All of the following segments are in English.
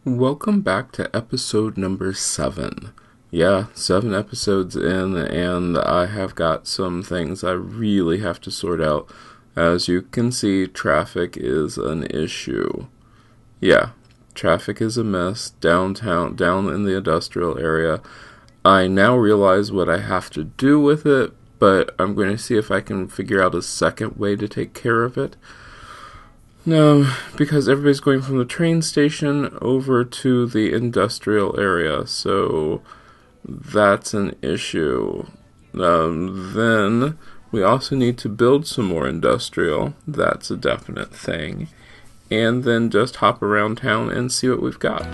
Welcome back to episode number 7. Yeah, 7 episodes in, and I have got some things I really have to sort out. As you can see, traffic is an issue. Yeah, traffic is a mess downtown, down in the industrial area. I now realize what I have to do with it, but I'm going to see if I can figure out a second way to take care of it. No, because everybody's going from the train station over to the industrial area, so that's an issue. Then we also need to build some more industrial. That's a definite thing. And then just hop around town and see what we've got.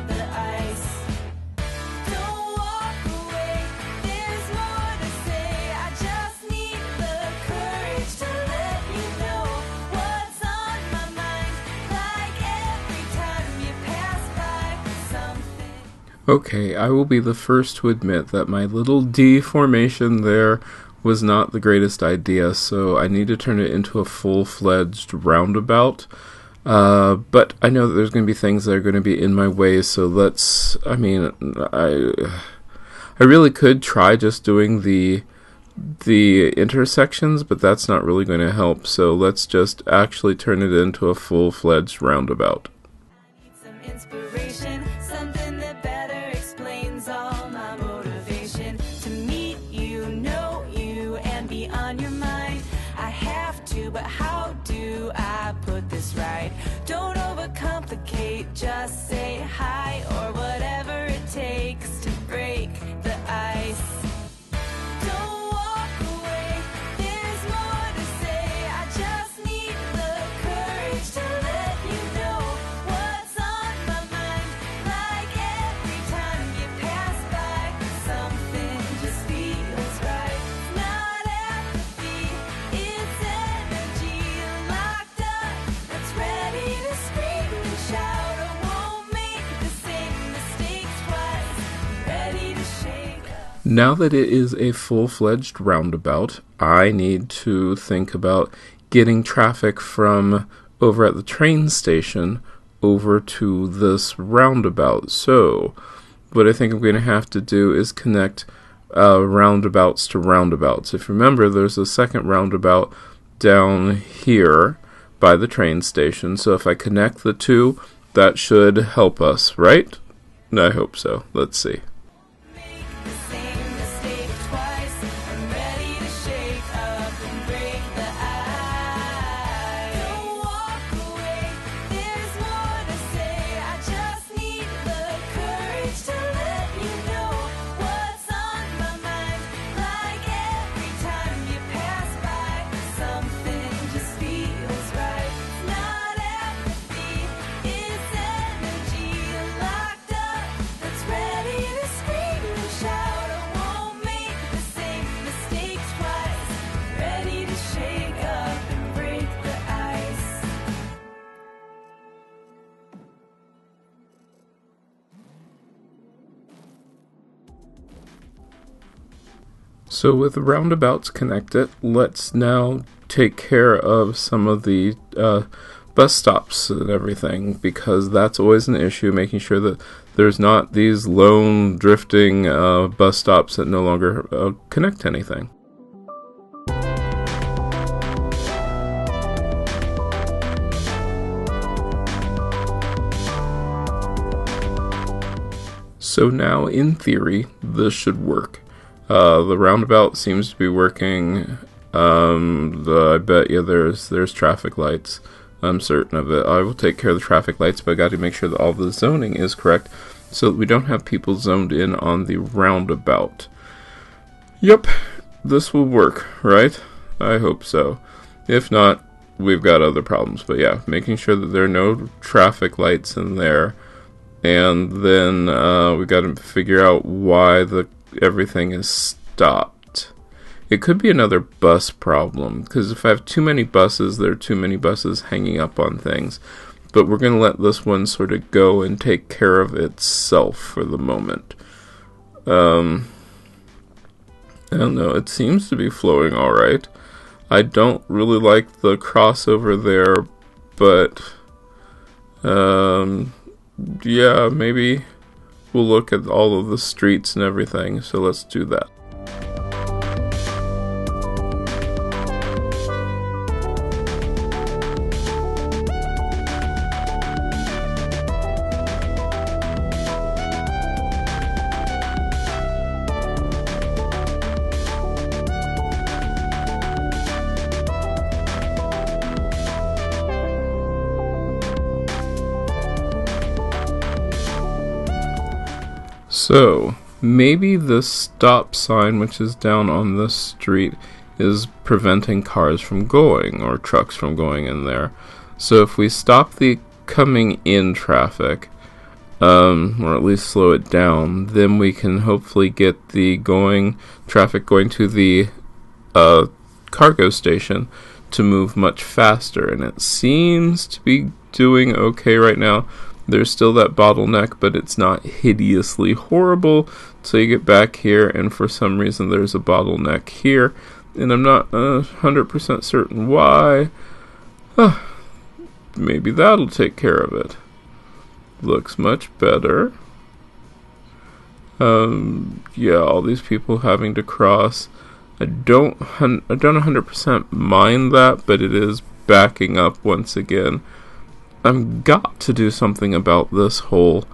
Okay, I will be the first to admit that my little D formation there was not the greatest idea, so I need to turn it into a full-fledged roundabout. But I know that there's going to be things that are going to be in my way, so I really could try just doing the intersections, but that's not really going to help, so let's just actually turn it into a full-fledged roundabout. Don't overcomplicate, just say hi or whatever it takes to break the ice. Don't walk away, there's more to say. I just need the courage to let you know what's on my mind. Like every time you pass by, something just feels right. Not apathy, it's energy locked up that's ready to scream and shout. I won't make the same mistakes twice. Ready to shake up. Now that it is a full-fledged roundabout, I need to think about getting traffic from over at the train station over to this roundabout. So, what I think I'm going to have to do is connect roundabouts to roundabouts. If you remember, there's a second roundabout down here by the train station, so if I connect the two, that should help us, right? I hope so. Let's see. Make the same mistake twice. I'm ready to shake up and break the ice. Don't walk away, there's more to say. I just need the courage to let you know what's on my mind. Like every time you pass by, something just feels right. Not apathy, it's energy locked up that's ready to scream and shout. I won't make the same mistakes twice. Ready to shake up and break the ice. So with the roundabouts connected, let's now take care of some of the bus stops and everything, because that's always an issue, making sure that there's not these lone drifting bus stops that no longer connect to anything. So now, in theory, this should work. The roundabout seems to be working. I bet you there's traffic lights. I'm certain of it. I will take care of the traffic lights, but I got to make sure that all the zoning is correct so that we don't have people zoned in on the roundabout. Yep, this will work, right? I hope so. If not, we've got other problems. But yeah, making sure that there are no traffic lights in there. And then we got to figure out why everything is stopped. It could be another bus problem, because if I have too many buses, there are too many buses hanging up on things. But we're going to let this one sort of go and take care of itself for the moment. I don't know, it seems to be flowing alright. I don't really like the crossover there, but yeah, maybe we'll look at all of the streets and everything, so let's do that. So, maybe the stop sign, which is down on this street, is preventing cars from going, or trucks from going in there. So if we stop the coming in traffic, or at least slow it down, then we can hopefully get the going traffic going to the cargo station to move much faster. And it seems to be doing okay right now. There's still that bottleneck, but it's not hideously horrible. So you get back here, and for some reason there's a bottleneck here, and I'm not 100% certain why. Maybe that'll take care of it. Looks much better. Yeah, all these people having to cross. I don't 100% mind that, but it is backing up once again. I've got to do something about this whole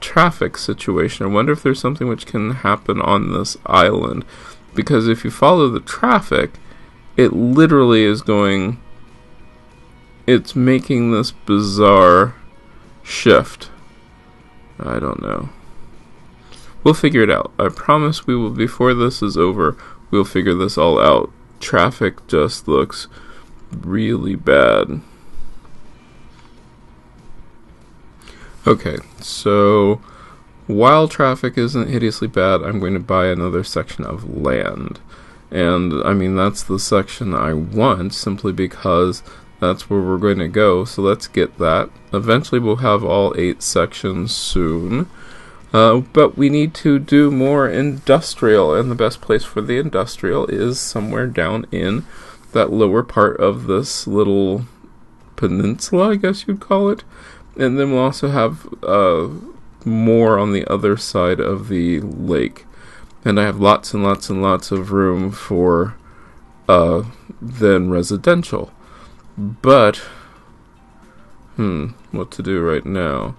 traffic situation. I wonder if there's something which can happen on this island, because if you follow the traffic, it literally is going, it's making this bizarre shift. I don't know. We'll figure it out. I promise we will, before this is over, we'll figure this all out. Traffic just looks really bad. Okay, so while traffic isn't hideously bad, I'm going to buy another section of land. And, I mean, that's the section I want, simply because that's where we're going to go. So let's get that. Eventually we'll have all 8 sections soon. But we need to do more industrial, and the best place for the industrial is somewhere down in that lower part of this little peninsula, I guess you'd call it. And then we'll also have more on the other side of the lake. And I have lots and lots and lots of room for then residential. But, what to do right now?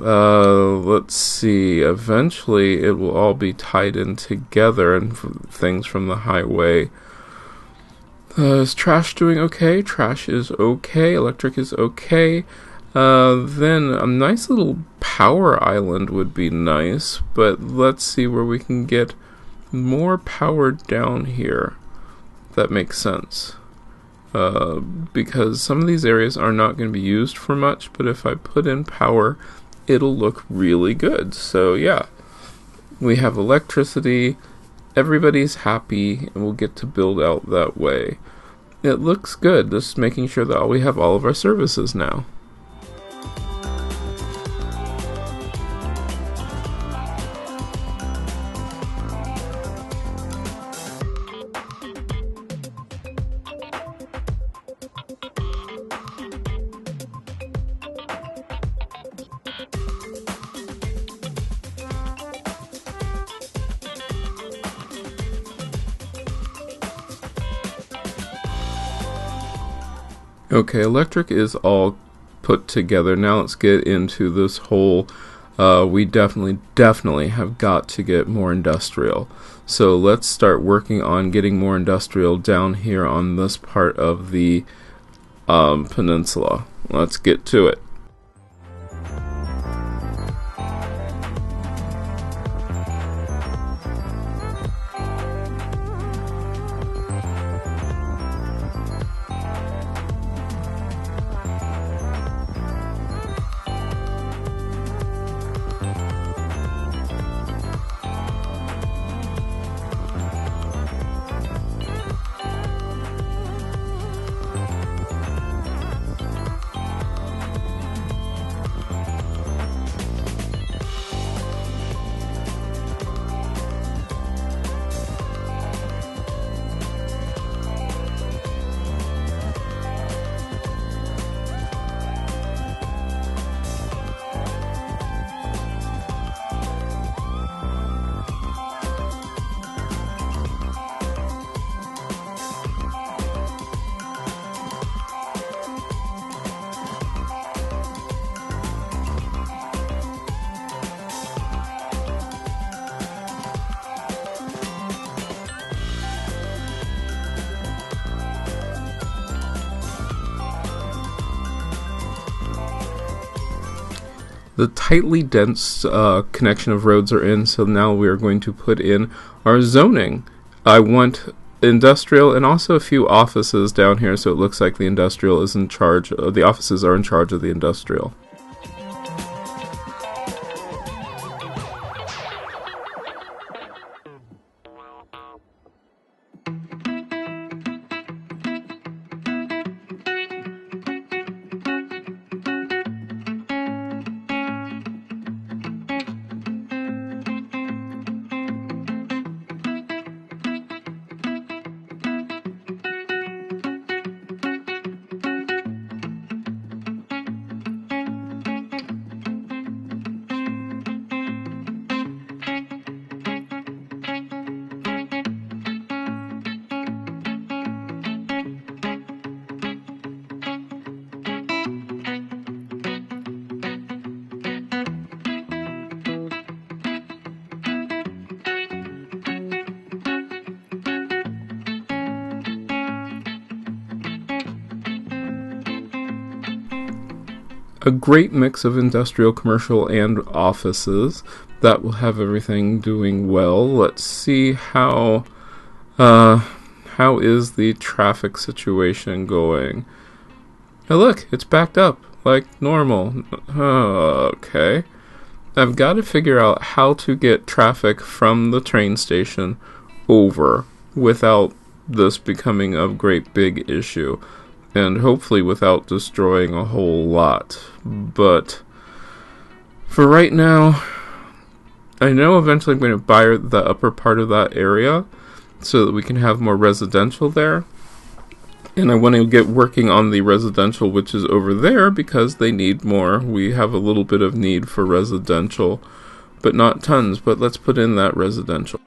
Let's see. Eventually it will all be tied in together, and things from the highway. Is trash doing okay? Trash is okay. Electric is okay. Then a nice little power island would be nice, but let's see where we can get more power down here. That makes sense. Because some of these areas are not going to be used for much, but if I put in power, it'll look really good. So yeah, we have electricity, everybody's happy, and we'll get to build out that way. It looks good, just making sure that we have all of our services now. Okay, electric is all put together. Now let's get into this whole, we definitely have got to get more industrial. So let's start working on getting more industrial down here on this part of the peninsula. Let's get to it. The tightly dense connection of roads are in, so now we are going to put in our zoning. I want industrial and also a few offices down here, so it looks like the industrial is in charge, the offices are in charge of the industrial. A great mix of industrial, commercial, and offices. That will have everything doing well. Let's see how is the traffic situation going? Oh look, it's backed up like normal. Okay. I've got to figure out how to get traffic from the train station over without this becoming a great big issue. And hopefully without destroying a whole lot. But for right now, I know eventually I'm going to buy the upper part of that area so that we can have more residential there. And I want to get working on the residential, which is over there, because they need more. We have a little bit of need for residential, but not tons. But let's put in that residential.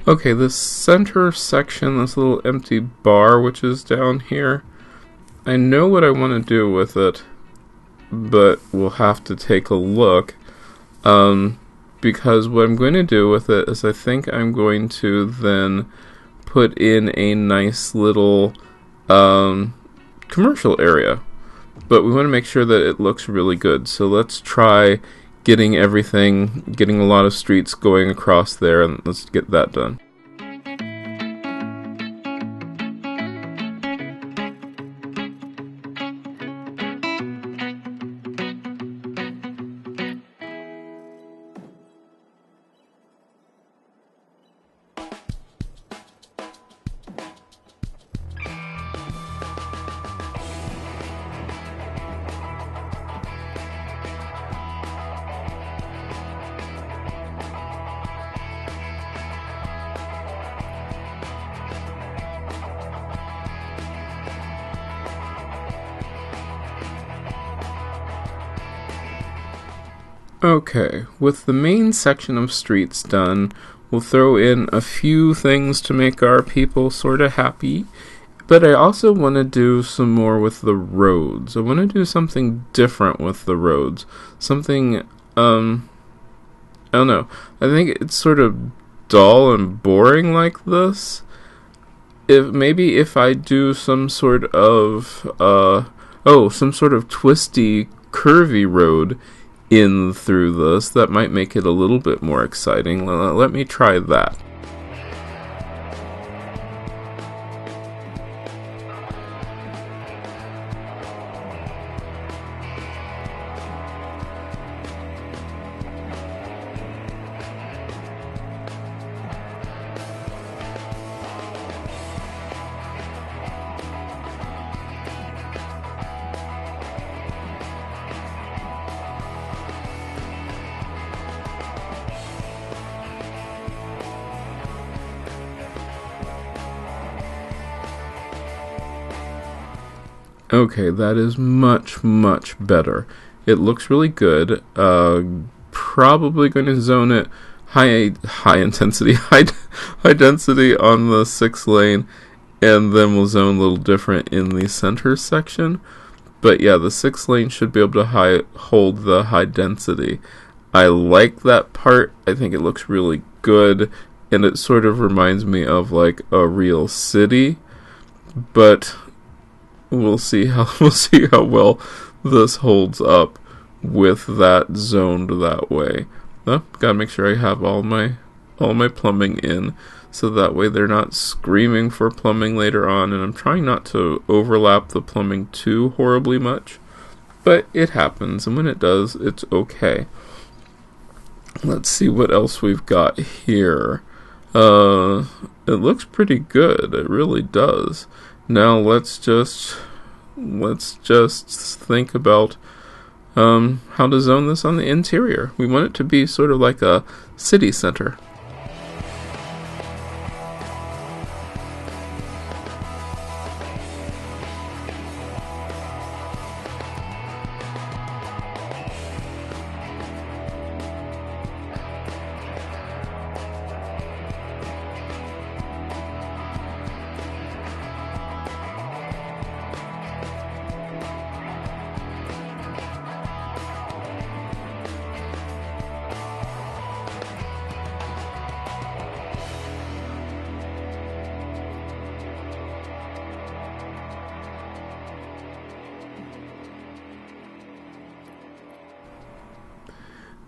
Okay, this center section, this little empty bar which is down here, I know what I want to do with it, but we'll have to take a look, because what I'm going to do with it is I think I'm going to then put in a nice little commercial area, but we want to make sure that it looks really good. So let's try getting a lot of streets going across there, and let's get that done. Okay, with the main section of streets done, we'll throw in a few things to make our people sort of happy, but I also want to do some more with the roads. I want to do something different with the roads. Something, I don't know, I think it's sort of dull and boring like this. If I do some sort of, some sort of twisty, curvy road in through this, that might make it a little bit more exciting. Let me try that. Okay, that is much, much better. It looks really good. Probably going to zone it high intensity, high density on the 6 lane, and then we'll zone a little different in the center section. But yeah, the 6 lane should be able to hold the high density. I like that part. I think it looks really good, and it sort of reminds me of like a real city. But we'll see how well this holds up with that zoned that way. Gotta make sure I have all my plumbing in, so that way they're not screaming for plumbing later on, and I'm trying not to overlap the plumbing too horribly much, but it happens, and when it does, it's okay. Let's see what else we've got here. It looks pretty good, it really does. Now let's just think about how to zone this on the interior. We want it to be sort of like a city center.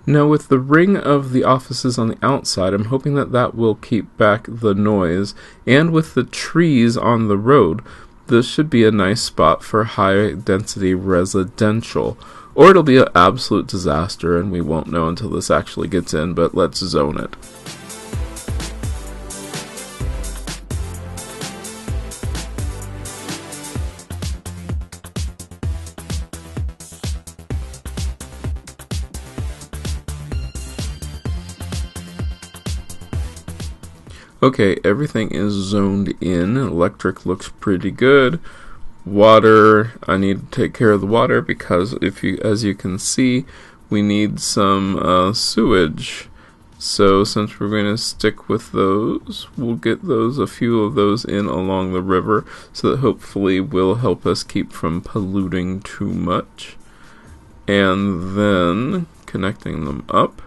Now with the ring of the offices on the outside, I'm hoping that will keep back the noise, and with the trees on the road, this should be a nice spot for high density residential. Or it'll be an absolute disaster and we won't know until this actually gets in, but let's zone it. Okay, everything is zoned in. Electric looks pretty good. Water, I need to take care of the water because as you can see, we need some sewage. So since we're going to stick with those, we'll get a few of those in along the river, so that hopefully will help us keep from polluting too much. And then connecting them up,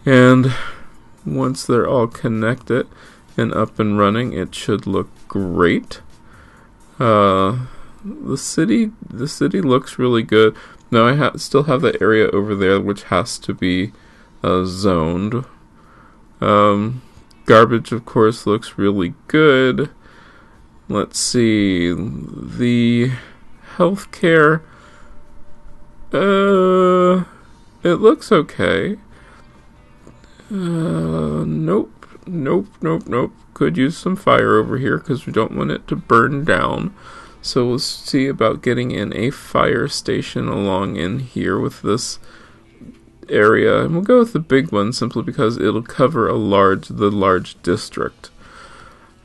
and once they're all connected and up and running, it should look great. The city looks really good. Now I still have that area over there which has to be zoned. Garbage, of course, looks really good. Let's see, the healthcare. It looks okay. Nope. Could use some fire over here because we don't want it to burn down. So we'll see about getting in a fire station along in here with this area. And we'll go with the big one simply because it'll cover the large district.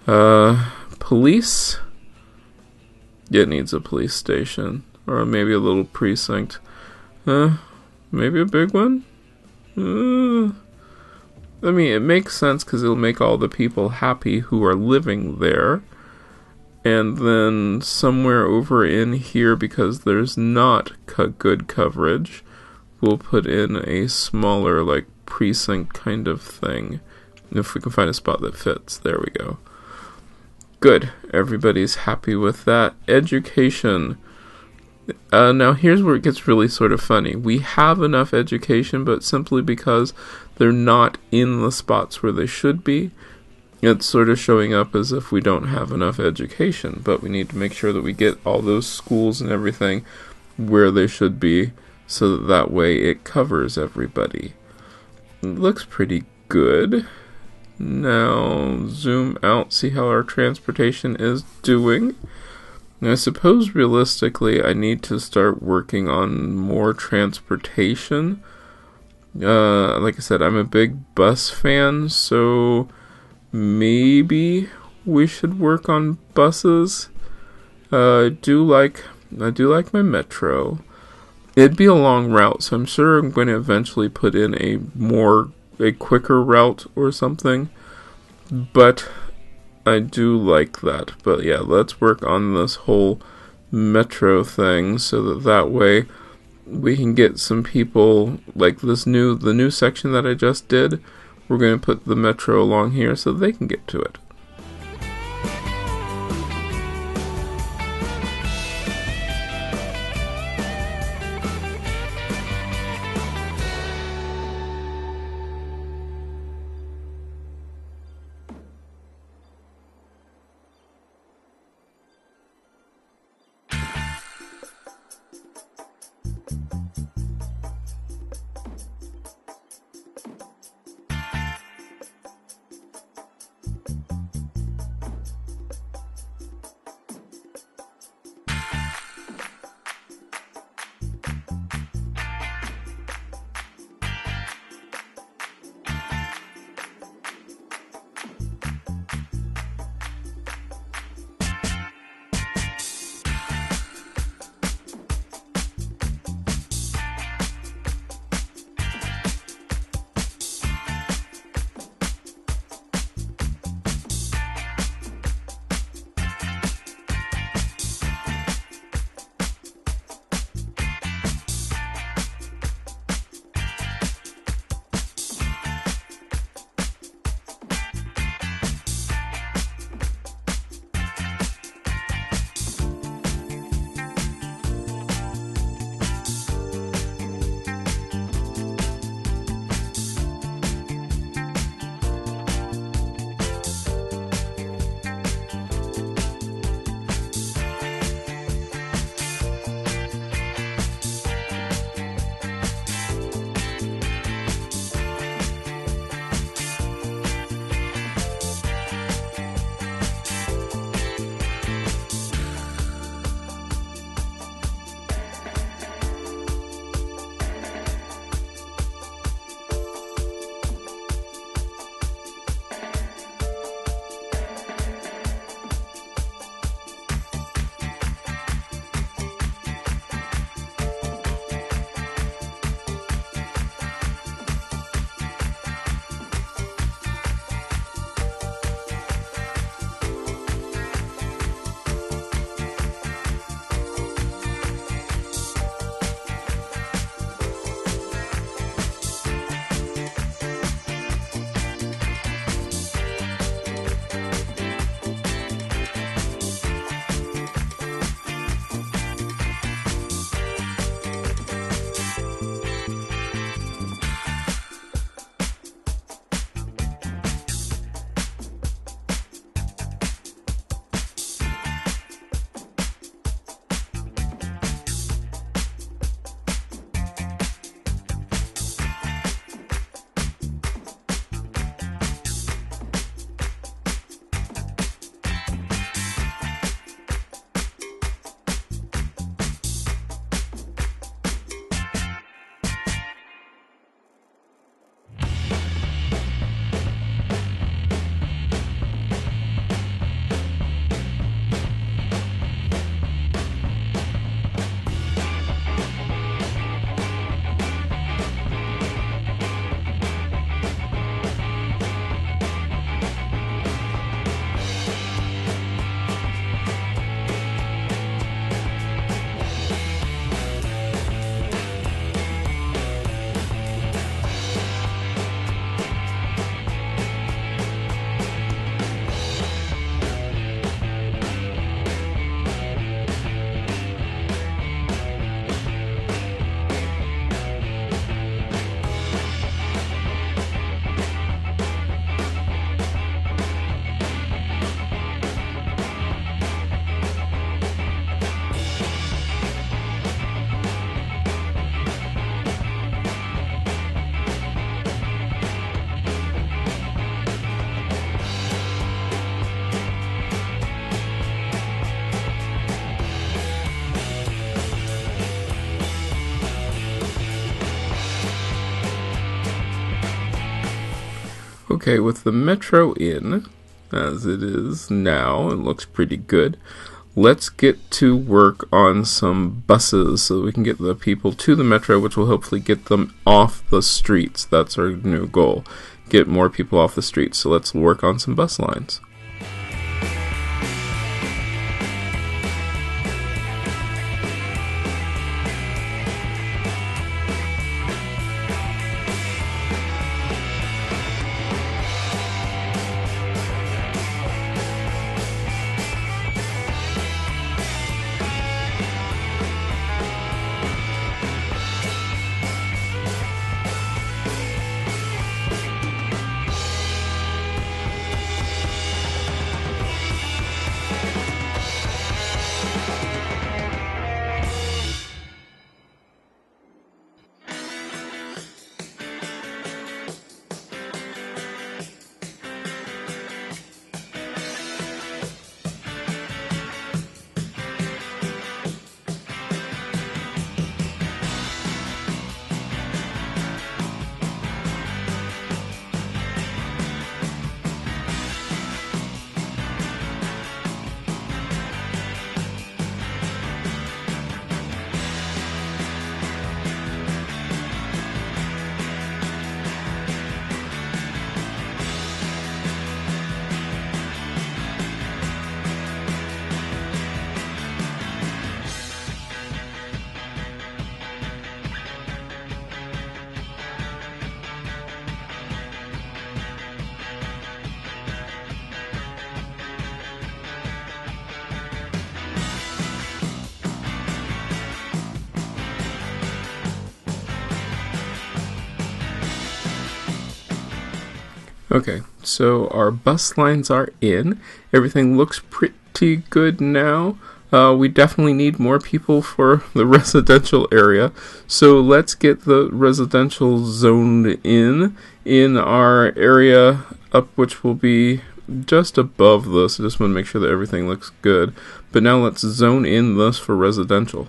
Police. It needs a police station. Or maybe a little precinct. Maybe a big one? I mean, it makes sense because it'll make all the people happy who are living there. And then somewhere over in here, because there's not good coverage, we'll put in a smaller, like, precinct kind of thing. If we can find a spot that fits. There we go. Good. Everybody's happy with that. Education. Now here's where it gets really sort of funny. We have enough education, but simply because they're not in the spots where they should be, it's sort of showing up as if we don't have enough education. But we need to make sure that we get all those schools and everything where they should be, so that way it covers everybody. It looks pretty good. Now zoom out, see how our transportation is doing. Now, I suppose realistically I need to start working on more transportation. Like I said, I'm a big bus fan, so maybe we should work on buses. I do like I do like my metro. It'd be a long route, so I'm sure I'm going to eventually put in a quicker route or something. But I do like that. But yeah, let's work on this whole metro thing so that way we can get some people like the new section that I just did. We're going to put the metro along here so they can get to it. Okay, with the metro in, as it is now, it looks pretty good. let's get to work on some buses so that we can get the people to the metro, which will hopefully get them off the streets. That's our new goal. Get more people off the streets. So let's work on some bus lines. Okay, so our bus lines are in. Everything looks pretty good now. We definitely need more people for the residential area. So let's get the residential zoned in our area up, which will be just above this. I just want to make sure that everything looks good. But now let's zone in this for residential.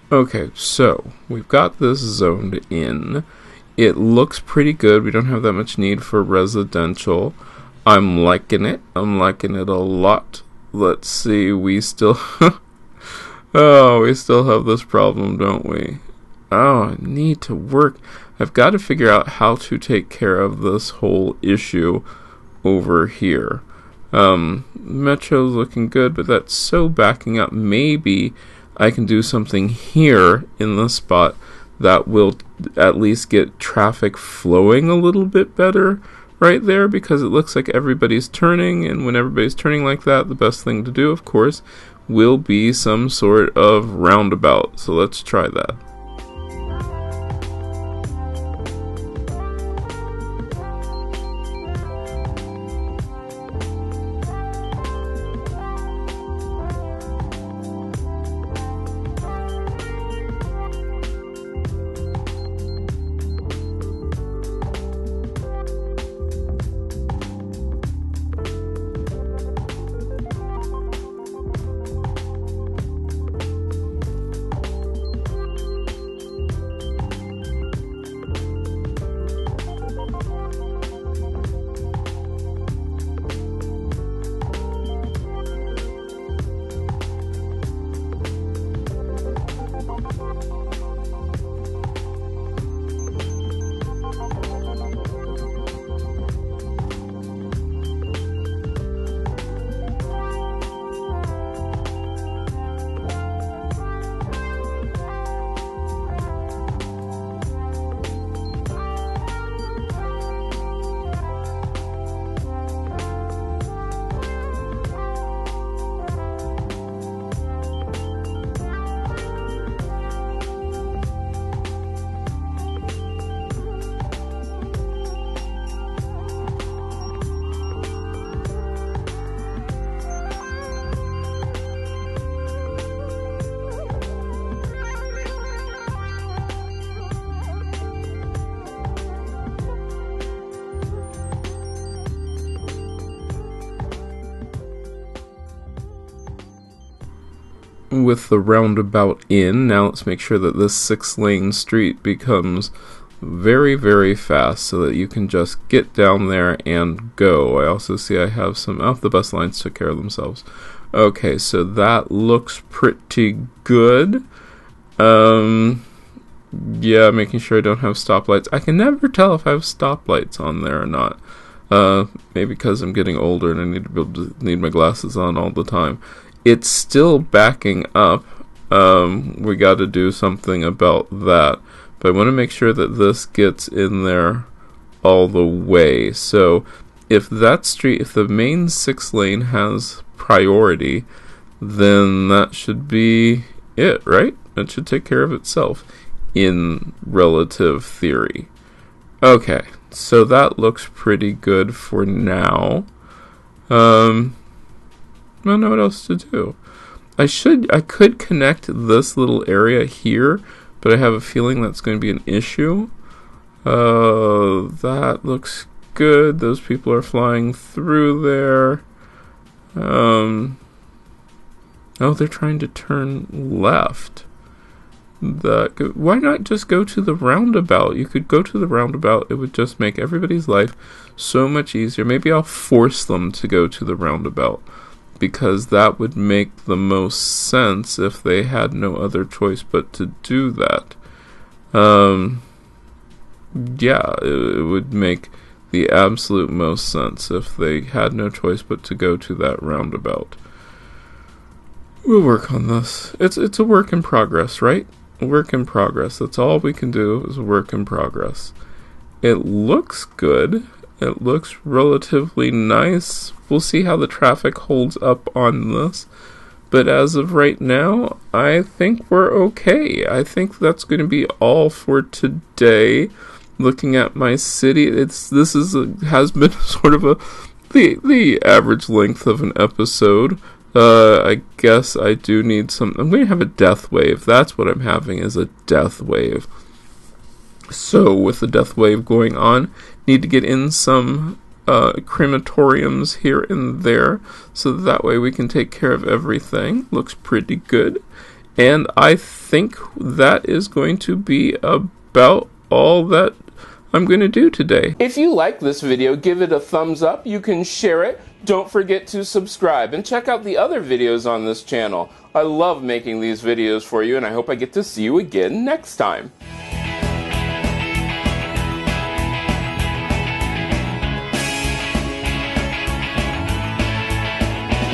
Okay, so we've got this zoned in. It looks pretty good. We don't have that much need for residential. I'm liking it. I'm liking it a lot. Let's see, we still... oh, we still have this problem, don't we? Oh, I need to work. I've got to figure out how to take care of this whole issue over here. Metro's looking good, but that's so backing up. Maybe I can do something here in this spot that will at least get traffic flowing a little bit better right there, because it looks like everybody's turning, and when everybody's turning like that, the best thing to do, of course, will be some sort of roundabout. So let's try that. with the roundabout in. Now let's make sure that this 6-lane street becomes very, very fast so that you can just get down there and go. I also see I have some... Oh, the bus lines took care of themselves. Okay, so that looks pretty good. Yeah, making sure I don't have stoplights. I can never tell if I have stoplights on there or not. Maybe because I'm getting older and I need my glasses on all the time. It's still backing up. We got to do something about that. But I want to make sure that this gets in there all the way. So if that street, if the main 6-lane has priority, then that should be it, right? It should take care of itself in relative theory. Okay, so that looks pretty good for now. I don't know what else to do. I could connect this little area here, but I have a feeling that's going to be an issue. That looks good. Those people are flying through there. Oh, they're trying to turn left. Why not just go to the roundabout? You could go to the roundabout. It would just make everybody's life so much easier. Maybe I'll force them to go to the roundabout, because that would make the most sense if they had no other choice but to do that. Yeah, it would make the absolute most sense if they had no choice but to go to that roundabout. We'll work on this. It's a work in progress, right? A work in progress. That's all we can do is a work in progress. It looks good. It looks relatively nice. We'll see how the traffic holds up on this. But as of right now, I think we're okay. I think that's going to be all for today. Looking at my city, has been sort of the average length of an episode. I guess I do need some... I'm going to have a death wave. That's what I'm having, is a death wave. So, with the death wave going on, need to get in some crematoriums here and there, so that way we can take care of everything. Looks pretty good. And I think that is going to be about all that I'm going to do today. If you like this video, give it a thumbs up. You can share it. Don't forget to subscribe and check out the other videos on this channel. I love making these videos for you, and I hope I get to see you again next time.